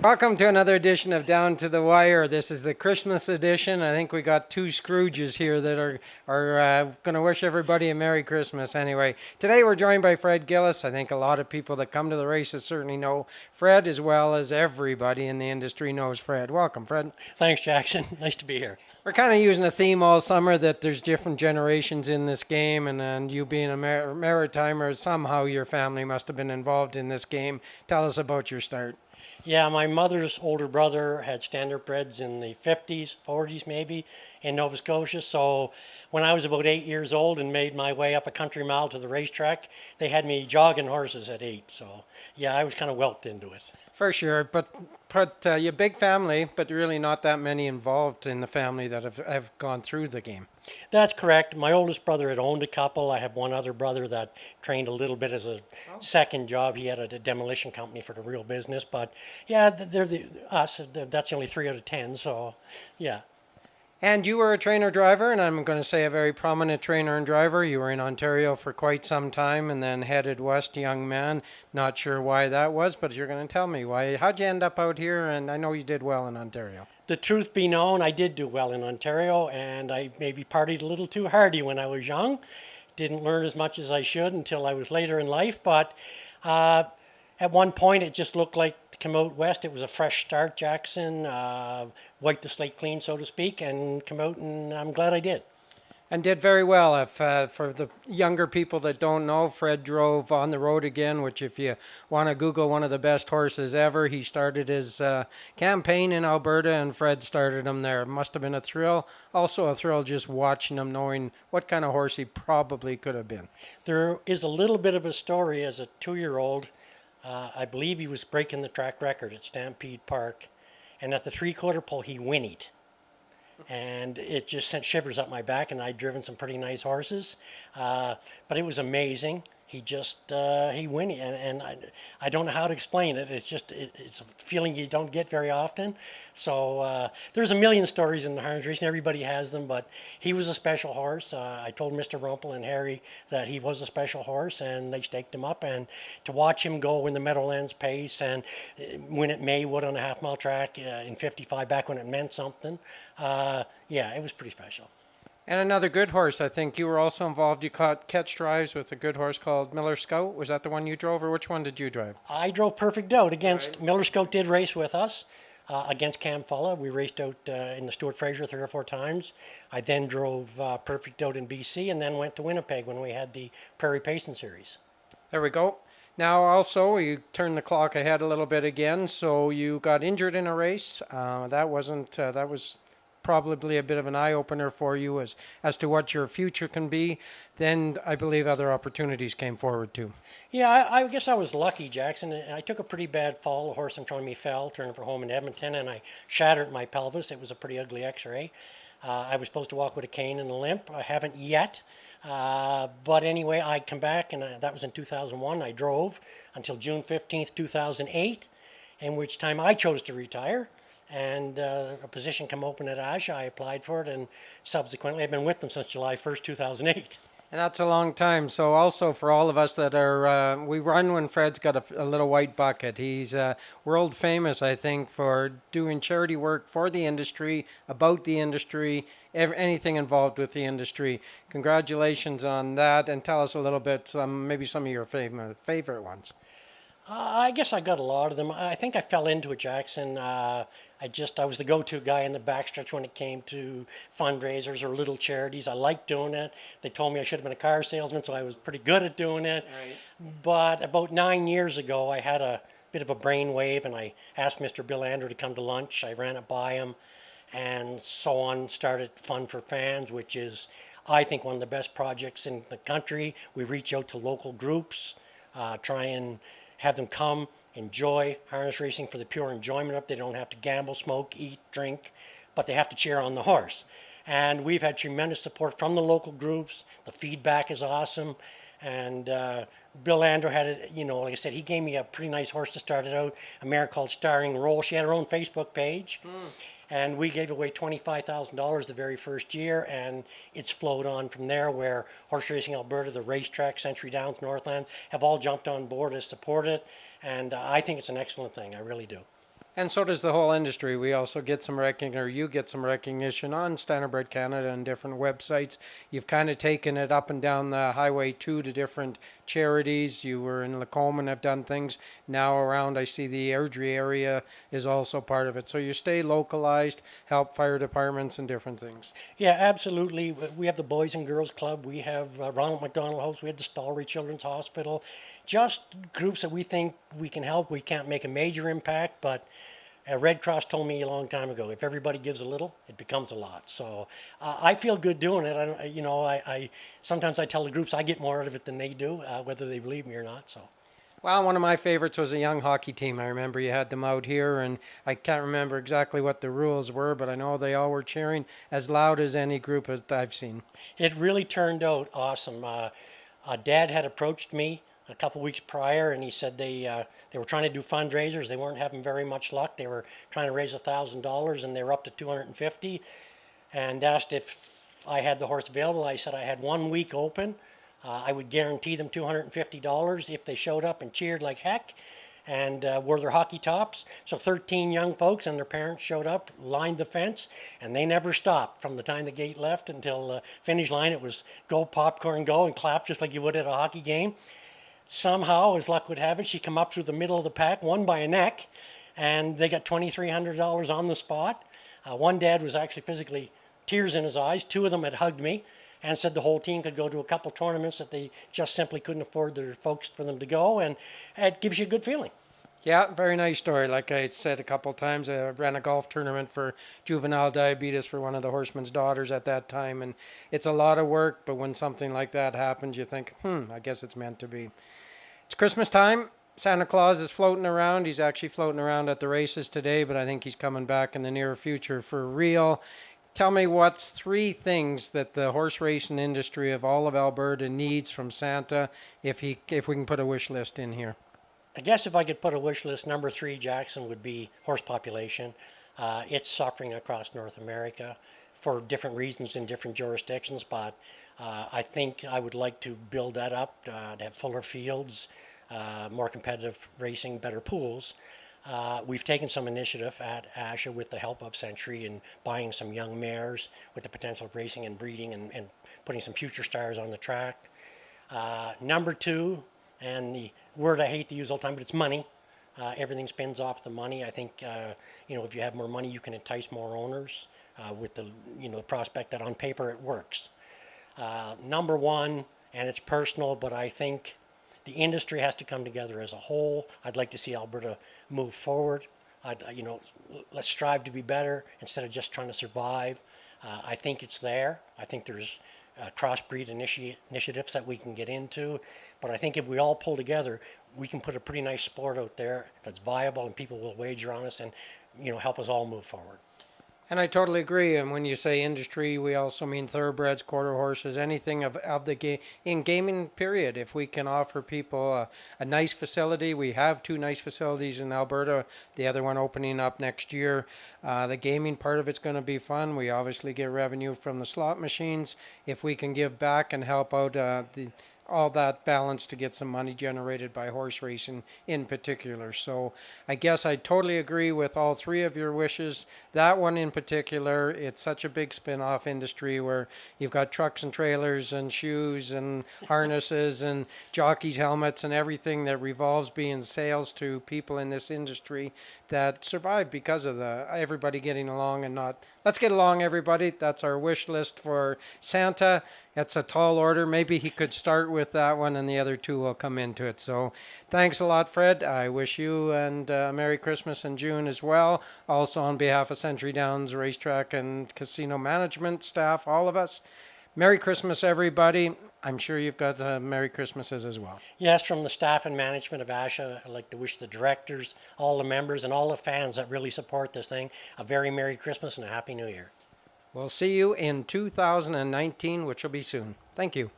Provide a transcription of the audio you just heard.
Welcome to another edition of Down to the Wire. This is the Christmas edition. I think we got two Scrooges here that are going to wish everybody a Merry Christmas anyway. Today we're joined by Fred Gillis. I think a lot of people that come to the races certainly know Fred, as well as everybody in the industry knows Fred. Welcome, Fred. Thanks, Jackson. Nice to be here. We're kind of using a theme all summer that there's different generations in this game, and you being a Maritimer, somehow your family must have been involved in this game. Tell us about your start. Yeah, my mother's older brother had standardbreds in the 50s, 40s maybe, in Nova Scotia. So when I was about 8 years old and made my way up a country mile to the racetrack, they had me jogging horses at 8. So yeah, I was kind of whelped into it. For sure, but you're a big family, but really not that many involved in the family that have gone through the game. That's correct. My oldest brother had owned a couple. I have one other brother that trained a little bit as a second job. He had a demolition company for the real business. But yeah, that's the only 3 out of 10. So yeah. And you were a trainer driver, and I'm going to say a very prominent trainer and driver. You were in Ontario for quite some time and then headed west, young man. Not sure why that was, but you're going to tell me why. How'd you end up out here? And I know you did well in Ontario. The truth be known, I did do well in Ontario, and I maybe partied a little too hardy when I was young. Didn't learn as much as I should until I was later in life, but at one point it just looked like to come out west. It was a fresh start, Jackson, wipe the slate clean, so to speak, and come out, and I'm glad I did. And did very well. If for the younger people that don't know, Fred drove On the Road Again, which if you want to Google one of the best horses ever, he started his campaign in Alberta and Fred started him there. It must have been a thrill. Also a thrill just watching him, knowing what kind of horse he probably could have been. There is a little bit of a story as a 2-year-old. I believe he was breaking the track record at Stampede Park, and at the 3/4 pole he whinnied. And it just sent shivers up my back, and I'd driven some pretty nice horses. But it was amazing. He just, he whinnied, and I don't know how to explain it. It's just, it's a feeling you don't get very often. So there's a million stories in the harness racing. Everybody has them, but he was a special horse. I told Mr. Rumpel and Harry that he was a special horse, and they staked him up. And to watch him go in the Meadowlands pace and win at Maywood on a half-mile track in 55, back when it meant something, yeah, it was pretty special. And another good horse, I think you were also involved. You caught catch drives with a good horse called Miller Scout. Was that the one you drove, or which one did you drive? I drove Perfect Out against Miller Scout. Did race with us against Cam Fulla. We raced out in the Stuart Fraser 3 or 4 times. I then drove Perfect Out in BC and then went to Winnipeg when we had the Prairie Pacing Series. There we go. Now also, you turned the clock ahead a little bit again, so you got injured in a race. That was probably a bit of an eye-opener for you as to what your future can be. Then I believe other opportunities came forward too. Yeah, I guess I was lucky, Jackson. I took a pretty bad fall. A horse in front of me fell, turning for home in Edmonton, and I shattered my pelvis. It was a pretty ugly x-ray. I was supposed to walk with a cane and a limp. I haven't yet. But anyway, I come back, and that was in 2001. I drove until June 15th, 2008, in which time I chose to retire. And a position come open at ASHA. I applied for it, and subsequently I've been with them since July 1st, 2008. And that's a long time. So also for all of us that are, we run when Fred's got a little white bucket. He's world famous, I think, for doing charity work for the industry, about the industry, anything involved with the industry. Congratulations on that, and tell us a little bit, maybe some of your favorite ones. I guess I got a lot of them. I think I fell into it, Jackson. I was the go-to guy in the backstretch when it came to fundraisers or little charities. I liked doing it. They told me I should have been a car salesman, so I was pretty good at doing it. Right. But about 9 years ago, I had a bit of a brainwave, and I asked Mr. Bill Andrew to come to lunch. I ran it by him, and so on. Started Fun for Fans, which is, I think, one of the best projects in the country. We reach out to local groups, try and have them come, enjoy harness racing for the pure enjoyment of it. They don't have to gamble, smoke, eat, drink, but they have to cheer on the horse. And we've had tremendous support from the local groups. The feedback is awesome. And Bill Andrew had it, like I said, he gave me a pretty nice horse to start it out, a mare called Starring Roll. She had her own Facebook page. And we gave away $25,000 the very first year, and it's flowed on from there, where Horse Racing Alberta, the racetrack, Century Downs, Northland, have all jumped on board to support it. And I think it's an excellent thing. I really do. And so does the whole industry. We also get some recognition, or you get some recognition on Standardbred Canada and different websites. You've kind of taken it up and down the highway too to different charities. You were in Lacombe and have done things now around. I see the Airdrie area is also part of it. So you stay localized, help fire departments and different things. Yeah, absolutely. We have the Boys and Girls Club. We have Ronald McDonald House. We have the Stollery Children's Hospital. Just groups that we think we can help. We can't make a major impact, but Red Cross told me a long time ago, if everybody gives a little, it becomes a lot. So I feel good doing it. I sometimes I tell the groups I get more out of it than they do, whether they believe me or not. So. Well, one of my favorites was a young hockey team. I remember you had them out here, and I can't remember exactly what the rules were, but I know they all were cheering as loud as any group as I've seen. It really turned out awesome. Dad had approached me a couple weeks prior, and he said they were trying to do fundraisers. They weren't having very much luck. They were trying to raise $1,000, and they were up to $250, and asked if I had the horse available. I said I had 1 week open. I would guarantee them $250 if they showed up and cheered like heck and wore their hockey tops. So 13 young folks and their parents showed up, lined the fence, and they never stopped from the time the gate left until the finish line. It was go popcorn, go, and clap just like you would at a hockey game. Somehow, as luck would have it, she come up through the middle of the pack, won by a neck, and they got $2,300 on the spot. One dad was actually physically tears in his eyes. Two of them had hugged me and said the whole team could go to a couple tournaments that they just simply couldn't afford their folks for them to go, and it gives you a good feeling. Yeah, very nice story. Like I said a couple times, I ran a golf tournament for juvenile diabetes for one of the horseman's daughters at that time, and it's a lot of work, but when something like that happens, you think, I guess it's meant to be. It's Christmas time. Santa Claus is floating around. He's actually floating around at the races today, but I think he's coming back in the near future for real. Tell me what's 3 things that the horse racing industry of all of Alberta needs from Santa if we can put a wish list in here. I guess if I could put a wish list, number 3, Jackson, would be horse population. It's suffering across North America for different reasons in different jurisdictions, but I think I would like to build that up, to have fuller fields, more competitive racing, better pools. We've taken some initiative at ASHA with the help of Century in buying some young mares with the potential of racing and breeding and putting some future stars on the track. Number 2, and the word I hate to use all the time, but it's money. Everything spins off the money. I think if you have more money, you can entice more owners with the the prospect that on paper it works. Number 1, and it's personal, but I think the industry has to come together as a whole. I'd like to see Alberta move forward. Let's strive to be better instead of just trying to survive. I think it's there. I think there's crossbreed initiatives that we can get into. But I think if we all pull together, we can put a pretty nice sport out there that's viable and people will wager on us and help us all move forward. And I totally agree. And when you say industry, we also mean thoroughbreds, quarter horses, anything of the in gaming period. If we can offer people a nice facility, we have 2 nice facilities in Alberta, the other one opening up next year. The gaming part of it's going to be fun. We obviously get revenue from the slot machines. If we can give back and help out all that balance to get some money generated by horse racing in particular. So I guess I totally agree with all 3 of your wishes. That one in particular, it's such a big spin-off industry where you've got trucks and trailers and shoes and harnesses and jockeys' helmets and everything that revolves being sales to people in this industry that survive because of everybody getting along and not. Let's get along, everybody. That's our wish list for Santa. That's a tall order. Maybe he could start with that one and the other 2 will come into it. So thanks a lot, Fred. I wish you and Merry Christmas in June as well. Also on behalf of Century Downs Racetrack and Casino Management staff, all of us, Merry Christmas, everybody. I'm sure you've got Merry Christmases as well. Yes, from the staff and management of ASHA, I'd like to wish the directors, all the members, and all the fans that really support this thing a very Merry Christmas and a Happy New Year. We'll see you in 2019, which will be soon. Thank you.